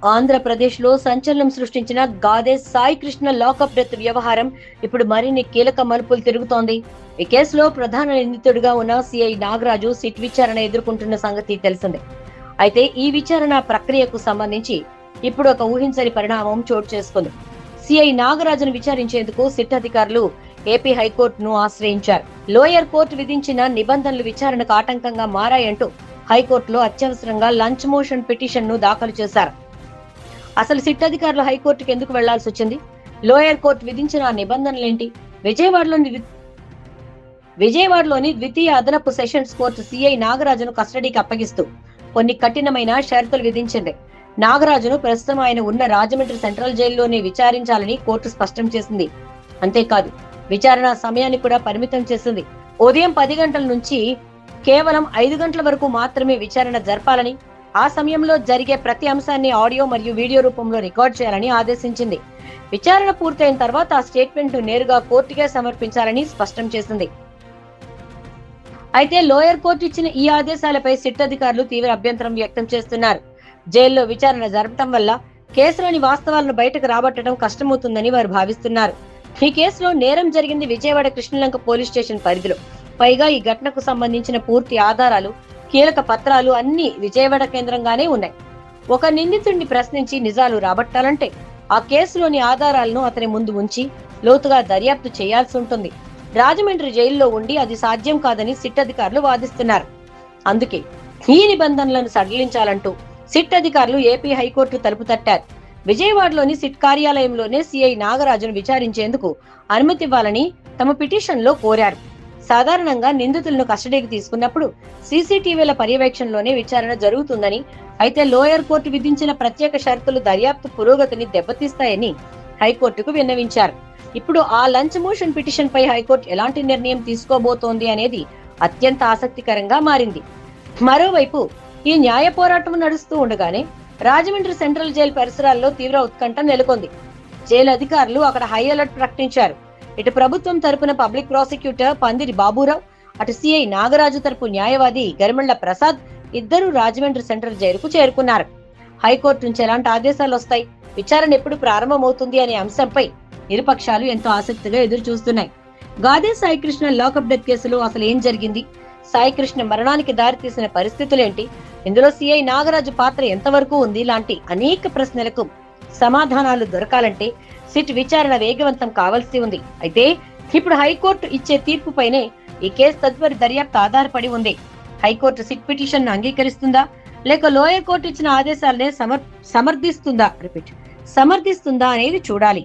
ఆంధ్రప్రదేశ్లో సంచలనం సృష్టించిన గాదే సాయి కృష్ణ లాకప్ డెత్ వ్యవహారం ఇప్పుడు మరిన్ని కీలక మలుపులు తిరుగుతోంది. ఈ కేసులో ప్రధాన నిందితుడిగా ఉన్న సిఐ నాగరాజు సిట్ విచారణ ఎదుర్కొంటున్న సంగతి తెలిసిందే. అయితే ఈ విచారణ ప్రక్రియకు సంబంధించి ఇప్పుడు ఒక ఊహించని పరిణామం చోటు చేసుకుంది. సిఐ నాగరాజును విచారించేందుకు సిట్ అధికారులు ఏపీ హైకోర్టును ఆశ్రయించారు. లోయర్ కోర్టు విధించిన నిబంధనలు విచారణకు ఆటంకంగా మారాయంటూ హైకోర్టులో అత్యవసరంగా లంచ్ మోషన్ పిటిషన్ ను దాఖలు చేశారు. అసలు సిట్ అధికారులు హైకోర్టుకు ఎందుకు వెళ్లాల్సి వచ్చింది? లోయర్ కోర్టు విధించిన నిబంధనలేంటి? విజయవాడలోని ద్వితీయ అదనపు సెషన్స్ కోర్టు సిఐ నాగరాజును కస్టడీకి అప్పగిస్తూ కొన్ని కఠినమైన షరతులు విధించింది. నాగరాజును ప్రస్తుతం ఆయన ఉన్న రాజమండ్రి సెంట్రల్ జైల్లోనే విచారించాలని కోర్టు స్పష్టం చేసింది. అంతేకాదు, విచారణ సమయాన్ని కూడా పరిమితం చేసింది. ఉదయం 10 గంటల నుంచి కేవలం 5 గంటల వరకు మాత్రమే విచారణ జరపాలని, ఆ సమయంలో జరిగే ప్రతి అంశాన్ని ఆడియో మరియు వీడియో రూపంలో రికార్డ్ చేయాలని ఆదేశించింది. విచారణ పూర్తయిన తర్వాత ఆ స్టేట్మెంట్ ను నేరుగా కోర్టుకే సమర్పించాలని స్పష్టం చేసింది. అయితే లోయర్ కోర్టు ఇచ్చిన ఈ ఆదేశాలపై సిట్ అధికారులు తీవ్ర అభ్యంతరం వ్యక్తం చేస్తున్నారు. జైల్లో విచారణ జరపడం వల్ల కేసులోని వాస్తవాలను బయటకు రాబట్టడం కష్టమవుతుందని వారు భావిస్తున్నారు. ఈ కేసులో నేరం జరిగింది విజయవాడ కృష్ణలంక పోలీస్ స్టేషన్ పరిధిలో. పైగా ఈ ఘటనకు సంబంధించిన పూర్తి ఆధారాలు, కీలక పత్రాలు అన్ని విజయవాడ కేంద్రంగానే ఉన్నాయి. ఒక నిందితుడిని ప్రశ్నించి నిజాలు రాబట్టాలంటే ఆ కేసులోని ఆధారాలను అతని ముందు ఉంచి లోతుగా దర్యాప్తు చేయాల్సి ఉంటుంది. రాజమండ్రి జైల్లో ఉండి అది సాధ్యం కాదని సిట్ అధికారులు వాదిస్తున్నారు. అందుకే ఈ నిబంధనలను సడలించాలంటూ సిట్ అధికారులు ఏపీ హైకోర్టు తలుపు తట్టారు. విజయవాడలోని సిట్ కార్యాలయంలోనే సిఐ నాగరాజును విచారించేందుకు అనుమతి ఇవ్వాలని తమ పిటిషన్ లో కోరారు. సాధారణంగా నిందితులను కస్టడీకి తీసుకున్నప్పుడు సీసీటీవీల పర్యవేక్షణలోనే విచారణ జరుగుతుందని, అయితే లోయర్ కోర్టు విధించిన ప్రత్యేక షరతులు దర్యాప్తు పురోగతిని దెబ్బతీస్తాయని హైకోర్టుకు విన్నవించారు. ఇప్పుడు ఆ లంచ్ మోషన్ పిటిషన్ పై హైకోర్టు ఎలాంటి నిర్ణయం తీసుకోబోతోంది అనేది అత్యంత ఆసక్తికరంగా మారింది. మరోవైపు ఈ న్యాయ పోరాటం నడుస్తూ ఉండగానే రాజమండ్రి సెంట్రల్ జైలు పరిసరాల్లో తీవ్ర ఉత్కంఠ నెలకొంది. జైలు అధికారులు అక్కడ హై అలర్ట్ ప్రకటించారు. ఇటు ప్రభుత్వం తరపున పబ్లిక్ ప్రాసిక్యూటర్ పందిరి బాబురావు, అటు సిఐ నాగరాజు తరపు న్యాయవాది గరిమళ్ల ప్రసాద్ ఇద్దరు రాజమండ్రి సెంట్రల్ జైలుకు చేరుకున్నారు. హైకోర్టు నుంచి ఎలాంటి ఆదేశాలు వస్తాయి, విచారణ ఎప్పుడు ప్రారంభమవుతుంది అనే అంశంపై ఇరుపక్షాలు ఎంతో ఆసక్తిగా ఎదురు చూస్తున్నాయి. గాదే సాయికృష్ణ లాకప్ డెత్ కేసులో అసలు ఏం జరిగింది? సాయికృష్ణ మరణానికి దారితీసిన పరిస్థితులేంటి? ఇందులో సిఐ నాగరాజు పాత్ర ఎంతవరకు ఉంది? లాంటి అనేక ప్రశ్నలకు సమాధానాలు దొరకాలంటే సిట్ విచారణ వేగవంతం కావాల్సి ఉంది. అయితే ఇప్పుడు హైకోర్టు ఇచ్చే తీర్పుపైనే ఈ కేసు తదుపరి దర్యాప్తు ఆధారపడి ఉంది. హైకోర్టు సిట్ పిటిషన్ ను అంగీకరిస్తుందా, లేక లోయర్ కోర్టు ఇచ్చిన ఆదేశాలనే సమర్థిస్తుందా అనేది చూడాలి.